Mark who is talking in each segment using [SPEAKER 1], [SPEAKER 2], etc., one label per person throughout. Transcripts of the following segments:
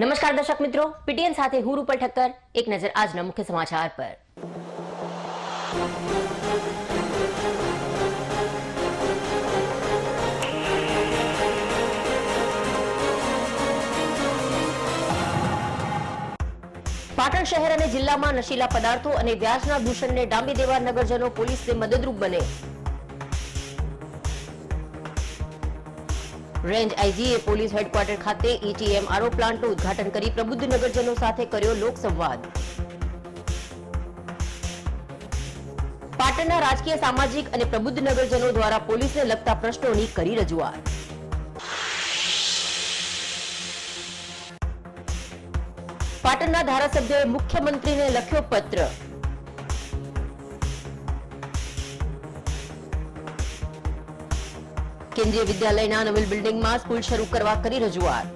[SPEAKER 1] નમસ્કાર દર્શક મિત્રો, પીટીએન સાથે હું રૂપલ ઠક્કર. એક નજર આજના મુખ્ય સમાચાર પર. પાટણ શહેર અને જિલ્લામાં નશીલા પદાર્થો અને વ્યાજના દૂષણને ડામી દેવા નગરજનો પોલીસને મદદરૂપ બને. રેન્જ આઈજીએ પોલીસ હેડક્વાર્ટર ખાતે એટીએમ આરઓ પ્લાન્ટનું ઉદ્ઘાટન કરી પ્રબુદ્ધ નગરજનો સાથે કર્યો લોકસંવાદ. પાટણના રાજકીય, સામાજિક અને પ્રબુદ્ધ નગરજનો દ્વારા પોલીસને લગતા પ્રશ્નોની કરી રજૂઆત. પાટણના ધારાસભ્યોએ મુખ્યમંત્રીને લખ્યો પત્ર. કેન્દ્રીય વિદ્યાલયના નવીન બિલ્ડિંગમાં સ્કૂલ શરૂ કરવા કરી રજૂઆત.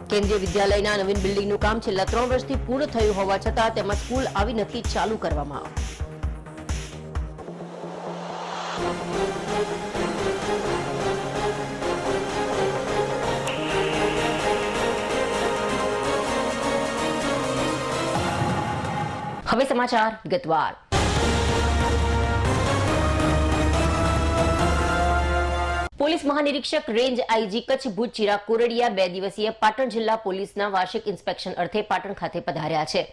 [SPEAKER 1] કેન્દ્રીય વિદ્યાલયના નવીન બિલ્ડિંગનું કામ છેલ્લા 3 વર્ષથી પૂર્ણ થયું હોવા છતાં તેમાં સ્કૂલ આવી નથી ચાલુ કરવામાં. હવે સમાચાર વિગતવાર. પોલીસ મહાનિરીક્ષક રેન્જ આઈજી કચ્છ ભુજ ચિરાગ કોરડિયા 2 દિવસીય પાટણ જિલ્લા પોલીસના વાર્ષિક ઇન્સ્પેક્શન અર્થે પાટણ ખાતે પધાર્યા છે.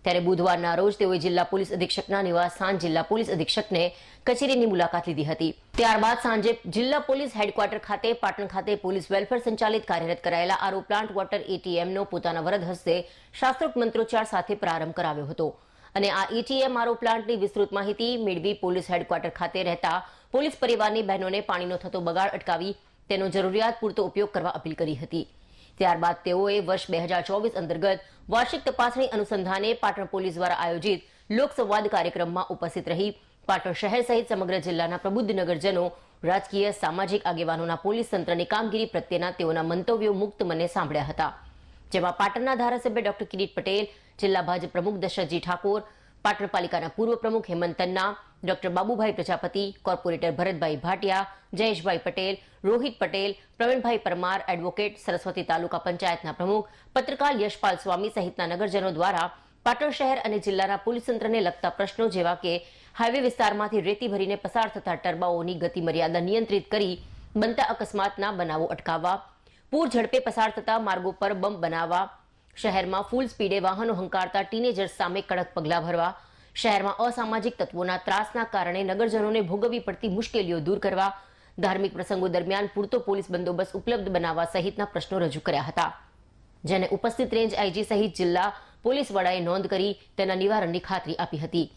[SPEAKER 1] ત્યારે બુધવારના રોજ તેઓએ જિલ્લા પોલીસ અધિક્ષકના નિવાસસ્થાન જિલ્લા પોલીસ અધિક્ષકને કચેરીની મુલાકાત લીધી હતી. ત્યારબાદ સાંજે જિલ્લા પોલીસ હેડક્વાર્ટર ખાતે પાટણ ખાતે પોલીસ વેલફેર સંચાલિત કાર્યરત કરાયેલા આરઓ પ્લાન્ટ વોટર એટીએમનો પોતાના વરદ હસ્તે શાસ્ત્રોક્ત મંત્રોચ્ચાર સાથે પ્રારંભ કરાવ્યો હતો અને આ એટીએમ આરઓ પ્લાન્ટની વિસ્તૃત માહિતી મેળવી પોલીસ હેડક્વાર્ટર ખાતે રહેતા પોલીસ પરિવારની બહેનોને પાણીનો થતો બગાડ અટકાવી તેનો જરૂરિયાત પૂરતો ઉપયોગ કરવા અપીલ કરી હતી. ત્યારબાદ તેઓએ વર્ષ 2024 અંતર્ગત વાર્ષિક તપાસણી અનુસંધાને પાટણ પોલીસ દ્વારા આયોજિત લોકસંવાદ કાર્યક્રમમાં ઉપસ્થિત રહી પાટણ શહેર સહિત સમગ્ર જિલ્લાના પ્રબુદ્ધ નગરજનો, રાજકીય, સામાજિક આગેવાનોના પોલીસ તંત્રની કામગીરી પ્રત્યેના તેઓના મંતવ્યો મુક્ત મને સાંભળ્યા હતા. જેમાં પાટણના ધારાસભ્ય ડોક્ટર કિરીટ પટેલ, જિલ્લા ભાજપ પ્રમુખ દશરથજી ઠાકોર, પાટણ પાલિકાના પૂર્વ પ્રમુખ Hemant Tanna, doctor Babubhai Prajapati, corporator Bharatbhai Bhatia, Jayeshbhai Patel, Rohit Patel, Pravinbhai Parmar, advocate, Saraswati taluka પંચાયતના પ્રમુખ, પત્રકાર યશપાલ સ્વામી સહિતના નગરજનો દ્વારા પાટણ શહેર અને જિલ્લાના પોલીસ તંત્રને લગતા પ્રશ્નો જેવા કે હાઈવે વિસ્તારમાંથી રેતી ભરીને પસાર થતા ટર્બાઓની ગતિ મર્યાદા નિયંત્રિત કરી બનતા અકસ્માતના બનાવો અટકાવવા, પૂર ઝડપે પસાર થતા માર્ગો પર બમ્પ બનાવવા, શહેરમાં ફૂલ સ્પીડે વાહનો હંકારતા ટીનેજર્સ સામે કડક પગલાં ભરવા, શહેરમાં અસામાજિક તત્વોના ત્રાસના કારણે નગરજનોને ભોગવવી પડતી મુશ્કેલીઓ દૂર કરવા, ધાર્મિક પ્રસંગો દરમિયાન પૂરતો પોલીસ બંદોબસ્ત ઉપલબ્ધ બનાવવા સહિતના પ્રશ્નો રજૂ કર્યા હતા. જેને ઉપસ્થિત રેન્જ આઈજી સહિત જિલ્લા પોલીસ વડાએ નોંધ કરી તેના નિવારણની ખાતરી આપી હતી.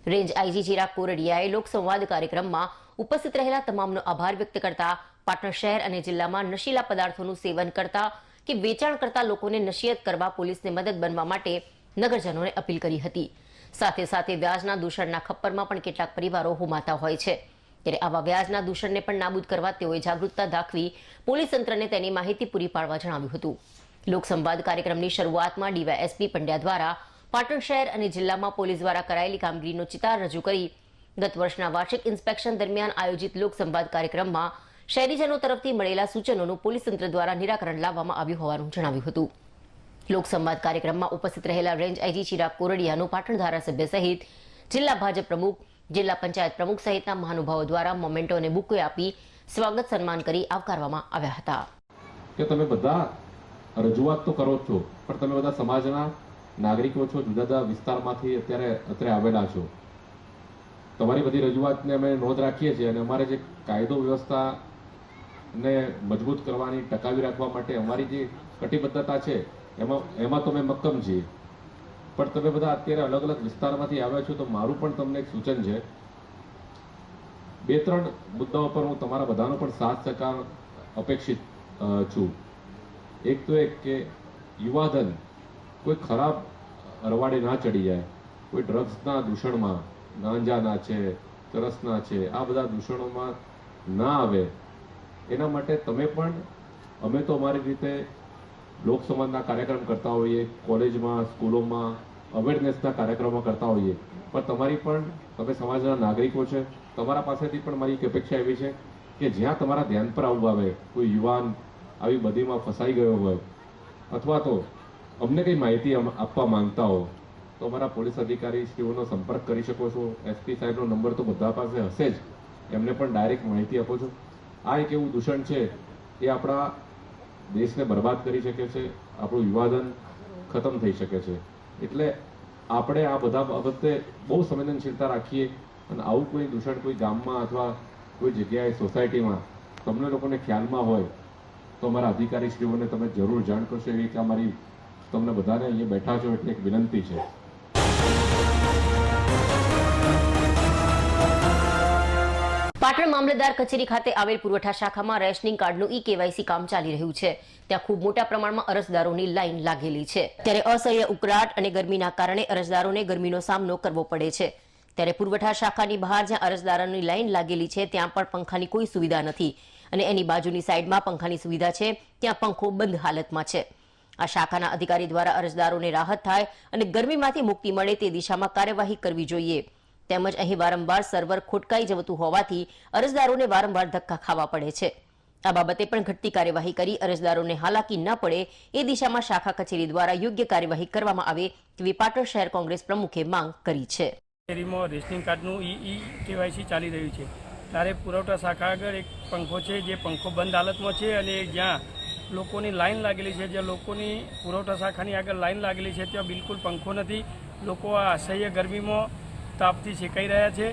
[SPEAKER 1] રેન્જ આઈજી ચિરાગ કોરડિયાએ લોકસંવાદ કાર્યક્રમમાં ઉપસ્થિત રહેલા તમામનો આભાર વ્યક્ત કરતા પાટણ શહેર અને જિલ્લામાં નશીલા પદાર્થોનું સેવન કરતા કે વેચાણ કરતા લોકોને નસીહત કરવા પોલીસને મદદ બનવા માટે નગરજનોને અપીલ કરી હતી. સાથે સાથે વ્યાજના દૂષણના ખપ્પરમાં પણ કેટલાક પરિવારો હોમાતા હોય છે. ત્યારે આવા વ્યાજના દૂષણને પણ નાબૂદ કરવા તેઓએ જાગૃતતા દાખવી પોલીસ તંત્રને તેની માહિતી પૂરી પાડવા જણાવ્યું હતું. લોકસંવાદ કાર્યક્રમની શરૂઆતમાં ડીવાયએસપી પંડ્યા દ્વારા પાટણ શહેર અને જિલ્લામાં પોલીસ દ્વારા કરાયેલી કામગીરીનો ચિતાર રજૂ કરી ગત વર્ષના વાર્ષિક ઇન્સ્પેક્શન દરમિયાન આયોજિત લોકસંવાદ કાર્યક્રમમાં શહેરીજનો તરફથી મળેલા સૂચનોનું પોલીસ તંત્ર દ્વારા નિરાકરણ લાવવામાં આવ્યું હોવાનું જણાવ્યું હતું. લોકસંવાદ કાર્યક્રમમાં ઉપસ્થિત રહેલા રેન્જ આઈજી ચિરાગ કોરડિયાનું પાટણ ધારાસભ્ય સહિત જિલ્લા ભાજપ પ્રમુખ, જિલ્લા પંચાયત પ્રમુખ સહિતના મહાનુભાવો દ્વારા મોમેન્ટો અને બુકે આપી સ્વાગત સન્માન કરી આવકારવામાં આવ્યા હતા.
[SPEAKER 2] કે તમે બધા રજૂઆત તો કરો છો, પણ તમે બધા સમાજના નાગરિકો છો, જુદા જુદા વિસ્તારમાંથી અત્યારે આવેલા છો. તમારી બધી રજૂઆતને અમે નોંધ રાખીએ છીએ અને અમારે જે કાયદો વ્યવસ્થાને મજબૂત કરવાની, ટકાવી રાખવા માટે અમારી જે કટિબદ્ધતા છે એમાં તો અમે મક્કમ છીએ. પણ તમે બધા અત્યારે અલગ અલગ વિસ્તારમાંથી આવ્યા છો તો મારું પણ તમને એક સૂચન છે. 2-3 મુદ્દાઓ પર હું તમારા બધાનો પણ સાથ સહકાર અપેક્ષિત છું. એક તો એક કે યુવાધન કોઈ ખરાબ રવાડે ના ચડી જાય, કોઈ ડ્રગ્સના દૂષણમાં, ગાંજાના છે, ચરસના છે, આ બધા દૂષણોમાં ના આવે એના માટે તમે પણ, અમે તો અમારી રીતે લોકસંવાદના કાર્યક્રમ કરતા હોઈએ, કોલેજમાં, સ્કૂલોમાં અવેરનેસના કાર્યક્રમો કરતા હોઈએ, પણ તમારી પણ, તમે સમાજના નાગરિકો છે, તમારા પાસેથી પણ મારી એક અપેક્ષા એવી છે કે જ્યાં તમારા ધ્યાન પર આવવું આવે, કોઈ યુવાન આવી બધીમાં ફસાઈ ગયો હોય અથવા તો અમને કંઈ માહિતી આપવા માંગતા હો તો અમારા પોલીસ અધિકારી શ્રીઓનો સંપર્ક કરી શકો છો. એસપી સાહેબનો નંબર તો બધા પાસે હશે જ, એમને પણ ડાયરેક્ટ માહિતી આપો છો. આ એક એવું દૂષણ છે એ આપણા દેશને બરબાદ કરી શકે છે, આપણું યુવાધન ખતમ થઈ શકે છે. એટલે આપણે આ બધા બાબતે બહુ સંવેદનશીલતા રાખીએ અને આવું કોઈ દૂષણ કોઈ ગામમાં અથવા કોઈ જગ્યાએ સોસાયટીમાં તમને લોકોને ખ્યાલમાં હોય તો અમારા અધિકારીશ્રીઓને તમે જરૂર જાણ કરશો. એવી કે અમારી તમને બધાને અહીંયા બેઠા છો એટલે એક વિનંતી છે.
[SPEAKER 1] પાટણ મામલતદાર કચેરી ખાતે આવેલ પુરવઠા શાખામાં રેશનિંગ કાર્ડનું ઈ-કેવાયસી કામ ચાલી રહ્યું છે. ત્યાં ખૂબ મોટા પ્રમાણમાં અરજદારોની લાઈન લાગેલી છે. ત્યારે અસહ્ય ઉકળાટ અને ગરમીના કારણે અરજદારોને ગરમીનો સામનો કરવો પડે છે. ત્યારે પુરવઠા શાખાની બહાર જ્યાં અરજદારોની લાઈન લાગેલી છે ત્યાં પણ પંખાની કોઈ સુવિધા નથી અને એની બાજુની સાઈડમાં પંખાની સુવિધા છે, ત્યાં પંખો બંધ હાલતમાં છે. આ શાખાના અધિકારી દ્વારા અરજદારોને રાહત થાય અને ગરમીમાંથી મુક્તિ મળે તે દિશામાં કાર્યવાહી કરવી જોઈએ. તેમજ અહીં વારંવાર સર્વર ખોટકાઈ જતું હોવાથી અરજદારોને વારંવાર ધક્કા ખાવા પડે છે. આ બાબતે પણ ઘટતી કાર્યવાહી કરી અરજદારોને હાલાકી ન પડે એ દિશામાં શાખા કચેરી દ્વારા યોગ્ય કાર્યવાહી કરવામાં આવે તેવી પાટણ શહેર કોંગ્રેસ પ્રમુખે માંગ કરી છે.
[SPEAKER 3] કચેરીમાં રેશનિંગ કાર્ડનું ઈ-કેવાયસી ચાલી રહ્યું છે. ત્યારે પુરવઠા શાખા આગળ એક પંખો છે, જે પંખો બંધ હાલતમાં છે અને જ્યાં લોકોની લાઈન લાગેલી છે, જ્યાં લોકોની પુરવઠા શાખાની આગળ લાઈન લાગેલી છે ત્યાં બિલકુલ પંખો નથી. લોકો આ અસહ્ય ગરમીમાં તાપથી શેકાઈ રહ્યા છે.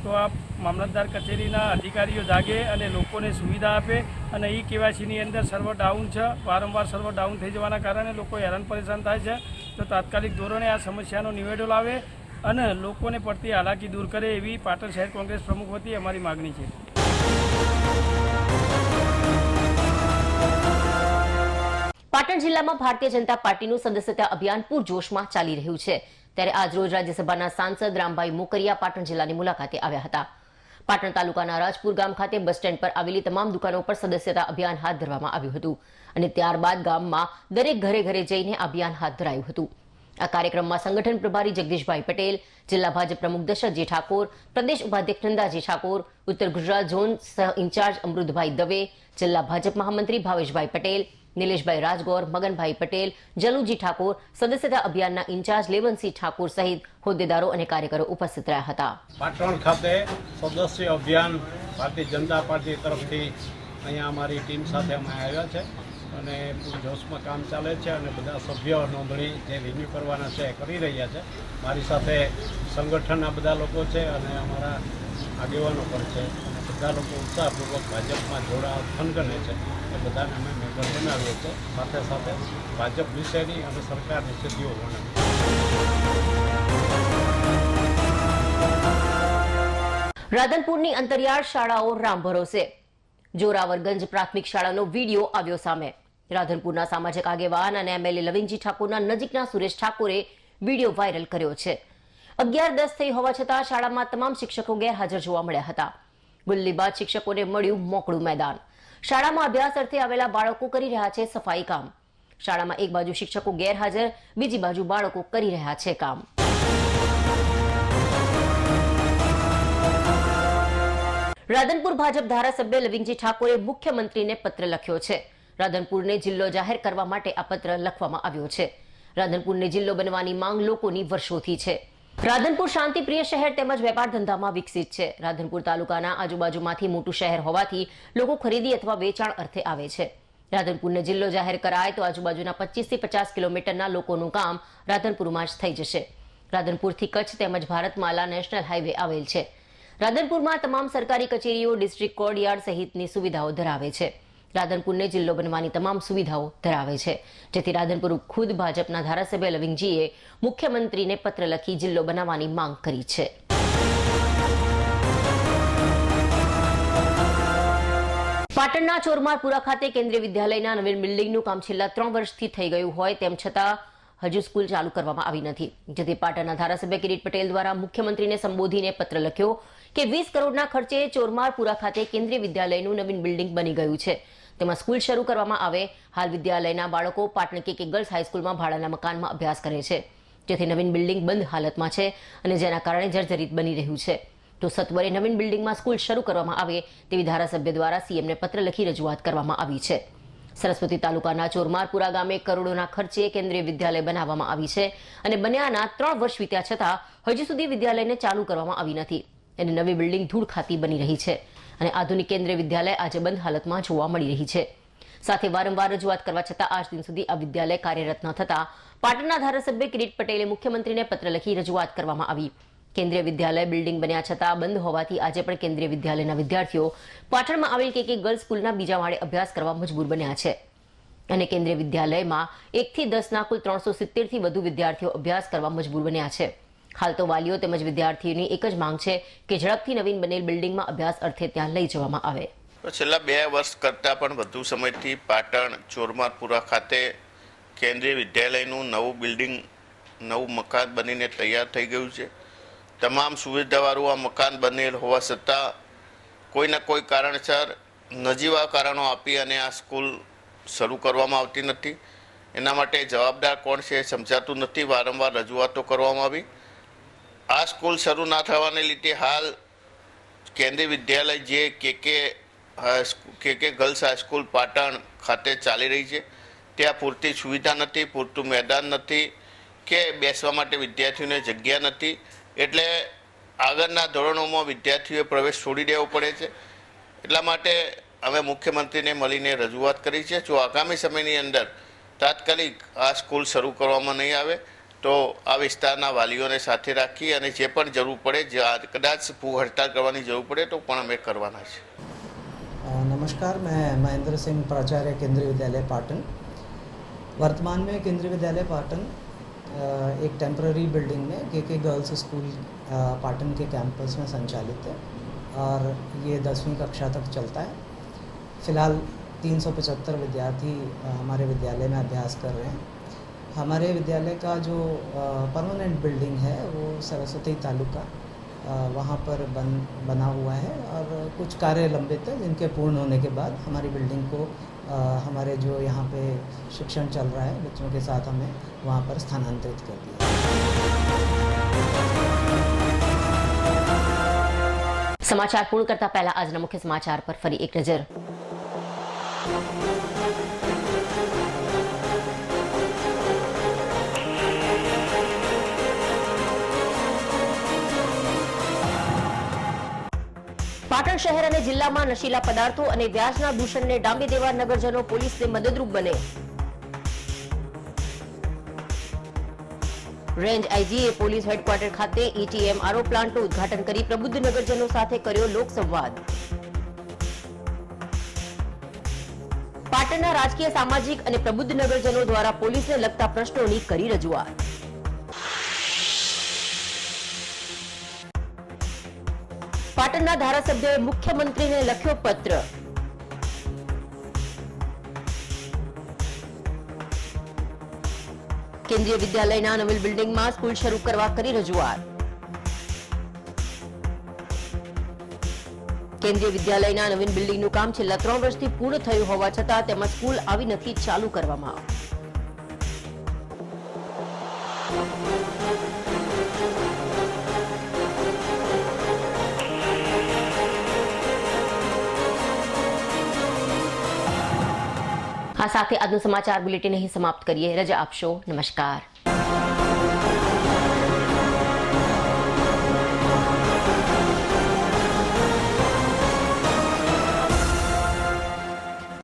[SPEAKER 3] તો આ મામલતદાર કચેરીના અધિકારીઓ જાગે અને લોકોને સુવિધા આપે. અને ઈ-કેવાયસીની અંદર સર્વર ડાઉન છે, વારંવાર સર્વર ડાઉન થઈ જવાના કારણે લોકો હેરાન પરેશાન થાય છે. તો તાત્કાલિક ધોરણે આ સમસ્યાનો નિવેડો લાવે અને લોકોને પડતી હાલાકી દૂર કરે એવી પાટણ શહેર કોંગ્રેસ પ્રમુખ વતી અમારી માગણી છે.
[SPEAKER 1] પાટણ જિલ્લામાં ભારતીય જનતા પાર્ટીનું સદસ્યતા અભિયાન પૂરજોશમાં ચાલી રહ્યું છે. ત્યારે આજરોજ રાજ્યસભાના સાંસદ રામભાઈ મોકરિયા પાટણ જિલ્લાની મુલાકાતે આવ્યા હતા. પાટણ તાલુકાના રાજપુર ગામ ખાતે બસ સ્ટેન્ડ પર આવેલી તમામ દુકાનો પર સદસ્યતા અભિયાન હાથ ધરવામાં આવ્યું હતું અને ત્યારબાદ ગામમાં દરેક ઘરે ઘરે જઈને અભિયાન હાથ ધરાયું હતું. આ કાર્યક્રમમાં સંગઠન પ્રભારી જગદીશભાઈ પટેલ, જિલ્લા ભાજપ પ્રમુખ દશરથજી ઠાકોર, પ્રદેશ ઉપાધ્યક્ષ નંદાજી ઠાકોર, ઉત્તર ગુજરાત ઝોન સહ ઇન્ચાર્જ અમૃતભાઈ દવે, જિલ્લા ભાજપ મહામંત્રી ભાવેશભાઈ પટેલ, નિલેશભાઈ રાજગોર, મગનભાઈ પટેલ, જલુજી ઠાકોર, સદસ્યતા અભિયાનના ઇન્ચાર્જ લેવનસિંહ ઠાકોર સહિત હોદ્દેદારો અને કાર્યકરો ઉપસ્થિત રહ્યા હતા.
[SPEAKER 4] પાટણ ખાતે સદસ્ય અભિયાન ભારતીય જનતા પાર્ટી તરફથી અહીંયા અમારી ટીમ સાથે અમે આવ્યા છે અને જોશમાં કામ ચાલે છે અને બધા સભ્યો નોંધણી જે રિન્યૂ કરવાના છે એ કરી રહ્યા છે. મારી સાથે સંગઠનના બધા લોકો છે અને અમારા આગેવાનો પણ છે અને બધા લોકો ઉત્સાહપૂર્વક ભાજપમાં જોડાવા થનગને છે. એ બધાને અમે મેમ્બર બનાવીએ છીએ. સાથે સાથે ભાજપ વિશેની અને સરકારની સિદ્ધિઓ પણ.
[SPEAKER 1] રાધનપુરની અંતરિયાળ શાળાઓ રામ ભરોસે. જોરાવરગંજ પ્રાથમિક શાળાનો વિડીયો આવ્યો સામે. રાધનપુરના સામાજિક આગેવાન અને એમએલએ લવિંગજી ઠાકોરના નજીકના સુરેશ ઠાકોરે વિડીયો વાયરલ કર્યો છે. 11:10 થઈ હોવા છતાં શાળામાં તમામ શિક્ષકો ગેરહાજર જોવા મળ્યા હતા. ગુલ્લી બાદ શિક્ષકોને મળ્યું મોકળું મેદાન. શાળામાં અભ્યાસ અર્થે આવેલા બાળકો કરી રહ્યા છે સફાઈ કામ. શાળામાં એક બાજુ શિક્ષકો ગેરહાજર, બીજી બાજુ બાળકો કરી રહ્યા છે કામ. રાધનપુર ભાજપ ધારાસભ્ય લવિંગજી ઠાકોરે મુખ્યમંત્રીને પત્ર લખ્યો છે. રાધનપુરને જિલ્લો જાહેર કરવા માટે આ પત્ર લખવામાં આવ્યો છે. રાધનપુરને જિલ્લો બનવાની માંગ લોકોની વર્ષોથી છે. રાધનપુર શાંતિપ્રિય શહેર તેમજ વેપાર ધંધામાં વિકસિત છે. રાધનપુર તાલુકાના આજુબાજુમાંથી મોટું શહેર હોવાથી લોકો ખરીદી અથવા વેચાણ અર્થે આવે છે. રાધનપુરને જિલ્લો જાહેર કરાય તો આજુબાજુના 25 થી 50 કિલોમીટરના લોકોનું કામ રાધનપુરમાં જ થઈ જશે. રાધનપુરથી કચ્છ તેમજ ભારતમાલા નેશનલ હાઈવે આવેલ છે. રાધનપુરમાં તમામ સરકારી કચેરીઓ, ડિસ્ટ્રિક્ટ કોર્ટયાર્ડ સહિતની સુવિધાઓ ધરાવે છે. રાધનપુરને જિલ્લો બનવાની તમામ સુવિધાઓ ધરાવે છે, જેથી રાધનપુર ખુદ ભાજપના ધારાસભ્ય લવિંગજીએ મુખ્યમંત્રીને પત્ર લખી જિલ્લો બનાવવાની માંગ કરી છે. પાટણના ચોરમારપુરા ખાતે કેન્દ્રીય વિદ્યાલયના નવીન બિલ્ડિંગનું કામ છેલ્લા 3 વર્ષથી થઈ ગયું હોય તેમ છતાં હજુ સ્કૂલ ચાલુ કરવામાં આવી નથી, જેથી પાટણના ધારાસભ્ય કિરીટ પટેલ દ્વારા મુખ્યમંત્રીને સંબોધીને પત્ર લખ્યો કે 20 કરોડના ખર્ચે ચોરમારપુરા ખાતે કેન્દ્રીય વિદ્યાલયનું નવીન બિલ્ડિંગ બની ગયું છે, તેમાં સ્કૂલ શરૂ કરવામાં આવે. હાલ વિદ્યાલયના બાળકો પાટણ કે ગર્લ્સ હાઈસ્કૂલમાં ભાડાના મકાનમાં અભ્યાસ કરે છે, જેથી નવીન બિલ્ડિંગ બંધ હાલતમાં છે અને જેના કારણે જર્જરિત બની રહ્યું છે. તો સત્વરે નવીન બિલ્ડિંગમાં સ્કૂલ શરૂ કરવામાં આવે તેવી ધારાસભ્ય દ્વારા સીએમને પત્ર લખી રજૂઆત કરવામાં આવી છે. સરસ્વતી તાલુકાના ચોરમારપુરા ગામે કરોડોના ખર્ચે કેન્દ્રીય વિદ્યાલય બનાવવામાં આવી છે અને બન્યાના 3 વર્ષ વીત્યા છતાં હજી સુધી વિદ્યાલયને ચાલુ કરવામાં આવી નથી અને નવી બિલ્ડિંગ ધૂળ ખાતી બની રહી છે અને આધુનિક કેન્દ્રીય વિદ્યાલય આજે બંધ હાલતમાં જોવા મળી રહી છે. સાથે વારંવાર રજૂઆત કરવા છતાં આજ દિન સુધી આ વિદ્યાલય કાર્યરત ન થતા પાટણના ધારાસભ્ય કિરીટ પટેલે મુખ્યમંત્રીને પત્ર લખી રજૂઆત કરવામાં આવી. કેન્દ્રીય વિદ્યાલય બિલ્ડિંગ બન્યા છતાં બંધ હોવાથી આજે પણ કેન્દ્રીય વિદ્યાલયના વિદ્યાર્થીઓ પાટણમાં આવેલ કે ગર્લ્સ સ્કૂલના બીજા માળે અભ્યાસ કરવા મજબૂર બન્યા છે અને કેન્દ્રીય વિદ્યાલયમાં 1 થી 10ના કુલ 370 થી વધુ વિદ્યાર્થીઓ અભ્યાસ કરવા મજબૂર બન્યા છે. હાલ તો વાલીઓ તેમજ વિદ્યાર્થીઓની એક જ માંગ છે કે ઝડપથી નવીન બનેલ બિલ્ડિંગમાં અભ્યાસ અર્થે ત્યાં લઈ જવામાં આવે.
[SPEAKER 5] છેલ્લા 2 વર્ષ કરતાં પણ વધુ સમયથી પાટણ ચોરમારપુરા ખાતે કેન્દ્રીય વિદ્યાલયનું નવું મકાન બનીને તૈયાર થઈ ગયું છે. તમામ સુવિધાવાળું આ મકાન બનેલ હોવા છતાં કોઈના કોઈ કારણસર નજીવા કારણો આપી અને આ સ્કૂલ શરૂ કરવામાં આવતી નથી. એના માટે જવાબદાર કોણ છે એ સમજાતું નથી. વારંવાર રજૂઆતો કરવામાં આવી. આ સ્કૂલ શરૂ ના થવાને લીધે હાલ કેન્દ્રીય વિદ્યાલય જે કે ગર્લ્સ હાઈસ્કૂલ પાટણ ખાતે ચાલી રહી છે ત્યાં પૂરતી સુવિધા નથી, પૂરતું મેદાન નથી કે બેસવા માટે વિદ્યાર્થીઓને જગ્યા નથી. એટલે આગળના ધોરણોમાં વિદ્યાર્થીઓએ પ્રવેશ છોડી દેવો પડે છે. એટલા માટે અમે મુખ્યમંત્રીને મળીને રજૂઆત કરી છે. જો આગામી સમયની અંદર તાત્કાલિક આ સ્કૂલ શરૂ કરવામાં નહીં આવે તો આ વિસ્તારના વાલીઓને સાથે રાખી અને જે પણ જરૂર પડે, કદાચ ભૂખ હડતાલ કરવાની જરૂર પડે તો પણ અમે કરવાના છે.
[SPEAKER 6] नमस्कार, मैं महेंद्र सिंह, प्राचार्य केंद्रीय विद्यालय पाटन. वर्तमान में केंद्रीय विद्यालय पाटन एक टेम्पररी बिल्डिंग में के गर्ल्स स्कूल पाटन के कैंपस में संचालित है और ये 10वीं कक्षा तक चलता है. फ़िलहाल 375 विद्यार्थी हमारे विद्यालय में अभ्यास कर रहे हैं. हमारे विद्यालय का जो परमानेंट बिल्डिंग है वो सरस्वती तालुका वहाँ पर बना हुआ है और कुछ कार्य लंबित है जिनके पूर्ण होने के बाद हमारी बिल्डिंग को हमारे जो यहाँ पे शिक्षण चल रहा है बच्चों के साथ हमें वहाँ पर स्थानांतरित कर दिया.
[SPEAKER 1] સમાચાર પૂર્ણ કરતા પહેલા આજના મુખ્ય સમાચાર પર ફરી એક નજર. પાટણ શહેર અને જિલ્લામાં નશીલા પદાર્થો અને વ્યાજના દૂષણને ડામી દેવા નગરજનો પોલીસને મદદરૂપ બને. રેન્જ આઈજીએ પોલીસ હેડક્વાર્ટર ખાતે ETM RO પ્લાન્ટનું ઉદ્ઘાટન કરી પ્રબુદ્ધ નગરજનો સાથે કર્યો લોકસંવાદ. પાટણના રાજકીય, સામાજિક અને પ્રબુદ્ધ નગરજનો દ્વારા પોલીસને લગતા પ્રશ્નોની કરી રજૂઆત. પાટણના ધારાસભ્યોએ મુખ્યમંત્રીને લખ્યો પત્ર. કેન્દ્રીય વિદ્યાલયના નવીન બિલ્ડિંગમાં સ્કૂલ શરૂ કરવા કરી રજૂઆત. કેન્દ્રીય વિદ્યાલયના નવીન બિલ્ડિંગનું કામ છેલ્લા 3 વર્ષથી પૂર્ણ થયું હોવા છતાં તેમાં સ્કૂલ આવી નથી ચાલુ કરવામાં. આ સાથે આજનું સમાચાર બુલેટિન અહીં સમાપ્ત કરીએ. રજા આપશો. નમસ્કાર.